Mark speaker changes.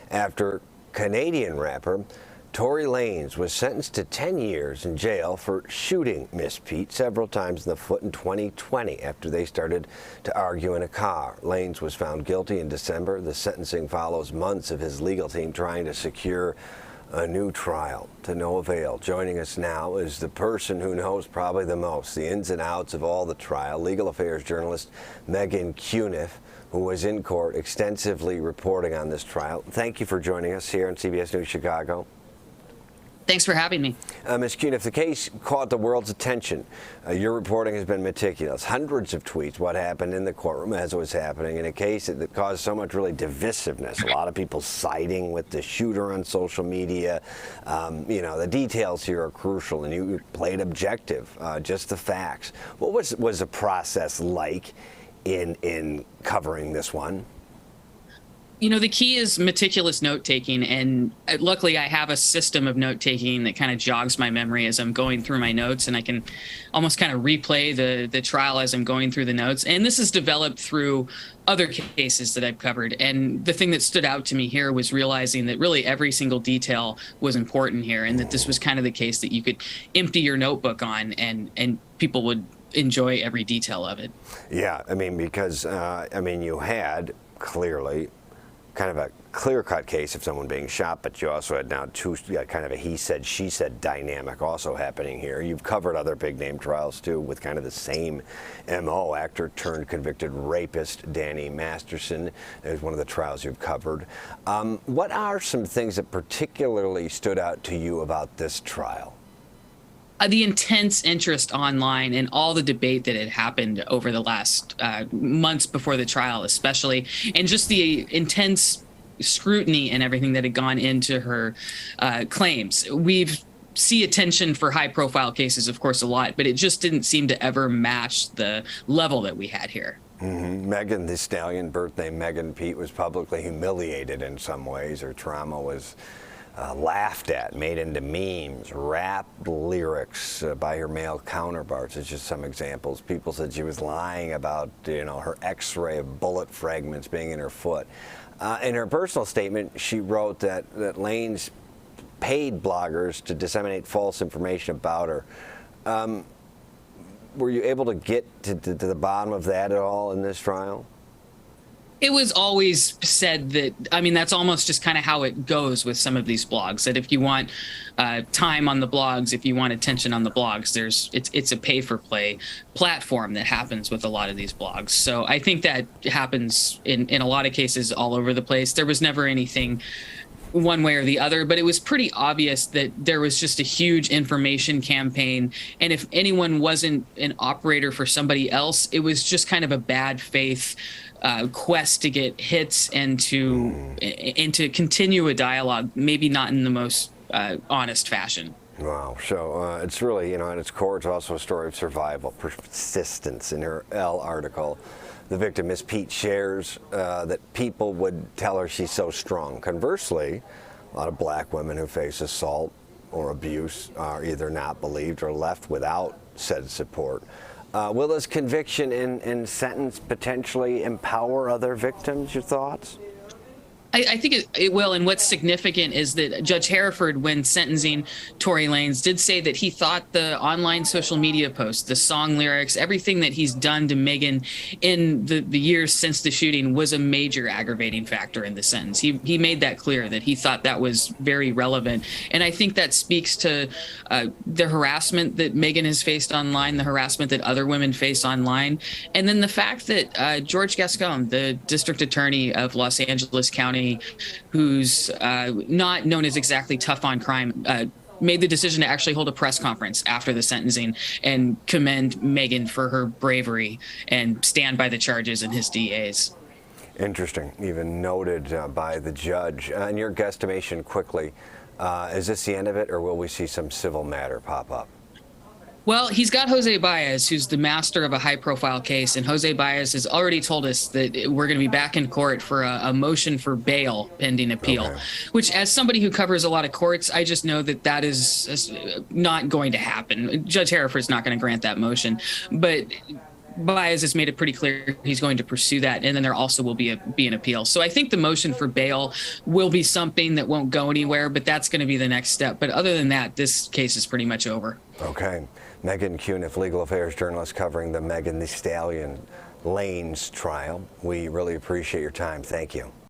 Speaker 1: After Canadian rapper Tory Lanez was sentenced to 10 years in jail for shooting Miss Pete several times in the foot in 2020 after they started to argue in a car. Lanez was found guilty in December. The sentencing follows months of his legal team trying to secure a new trial, to no avail. Joining us now is the person who knows probably the most, the ins and outs of all the trial, legal affairs journalist Meghann Cuniff, who was in court extensively reporting on this trial. Thank you for joining us here on CBS News Chicago.
Speaker 2: Thanks for having me.
Speaker 1: Ms. Cuniff, the case caught the world's attention. Your reporting has been meticulous. Hundreds of tweets, what happened in the courtroom as it was happening, in a case that caused so much really divisiveness. A lot of people siding with the shooter on social media. The details here are crucial, and you played objective, just the facts. What was the process like in covering this one?
Speaker 2: You know, the key is meticulous note-taking, and luckily I have a system of note-taking that kind of jogs my memory as I'm going through my notes, and I can almost kind of replay the trial as I'm going through the notes. And this is developed through other cases that I've covered. And the thing that stood out to me here was realizing that really every single detail was important here, and that this was kind of the case that you could empty your notebook on, and people would enjoy every detail of it.
Speaker 1: Yeah, I mean, because, you had clearly kind of a clear-cut case of someone being shot, but you also had now kind of a he said, she said dynamic also happening here. You've covered other big-name trials, too, with kind of the same M.O. Actor turned convicted rapist Danny Masterson is one of the trials you've covered. What are some things that particularly stood out to you about this trial?
Speaker 2: The intense interest online and all the debate that had happened over the last months before the trial, especially, and just the intense scrutiny and everything that had gone into her claims. We've see attention for high-profile cases, of course, a lot, but it just didn't seem to ever match the level that we had here.
Speaker 1: Meghann Thee Stallion, birthday Meghann Pete, was publicly humiliated in some ways. Her trauma was laughed at, made into memes, rap lyrics by her male counterparts. It's just some examples. People said she was lying about, her x-ray of bullet fragments being in her foot. In her personal statement, she wrote that Lanez paid bloggers to disseminate false information about her. Were you able to get to the bottom of that at all in this trial?
Speaker 2: It was always said that, that's almost just kind of how it goes with some of these blogs, that if you want time on the blogs, if you want attention on the blogs, it's a pay-for-play platform that happens with a lot of these blogs. So I think that happens in a lot of cases all over the place. There was never anything one way or the other, but it was pretty obvious that there was just a huge information campaign. And if anyone wasn't an operator for somebody else, it was just kind of a bad faith quest to get hits and to continue a dialogue, maybe not in the most honest fashion.
Speaker 1: Wow. So it's really, at its core, it's also a story of survival, persistence. In her Elle article, the victim, Miss Pete, shares that people would tell her she's so strong. Conversely, a lot of black women who face assault or abuse are either not believed or left without said support. Will this conviction and sentence potentially empower other victims? Your thoughts?
Speaker 2: I think it will. And what's significant is that Judge Hereford, when sentencing Tory Lanez, did say that he thought the online social media posts, the song lyrics, everything that he's done to Meghann in the years since the shooting was a major aggravating factor in the sentence. He made that clear, that he thought that was very relevant. And I think that speaks to the harassment that Meghann has faced online, the harassment that other women face online. And then the fact that George Gascon, the district attorney of Los Angeles County, who's not known as exactly tough on crime, made the decision to actually hold a press conference after the sentencing and commend Meghann for her bravery and stand by the charges in his DAs.
Speaker 1: Interesting. Even noted by the judge. In your guesstimation, quickly, is this the end of it, or will we see some civil matter pop up?
Speaker 2: Well, he's got Jose Baez, who's the master of a high-profile case, and Jose Baez has already told us that we're going to be back in court for a motion for bail pending appeal, which, as somebody who covers a lot of courts, I just know that that is not going to happen. Judge Hereford's not going to grant that motion, but Baez has made it pretty clear he's going to pursue that, and then there also will be an appeal. So I think the motion for bail will be something that won't go anywhere, but that's going to be the next step. But other than that, this case is pretty much over.
Speaker 1: Okay. Meghann Cuniff, legal affairs journalist covering the Meghann Thee Stallion Lanez trial. We really appreciate your time. Thank you.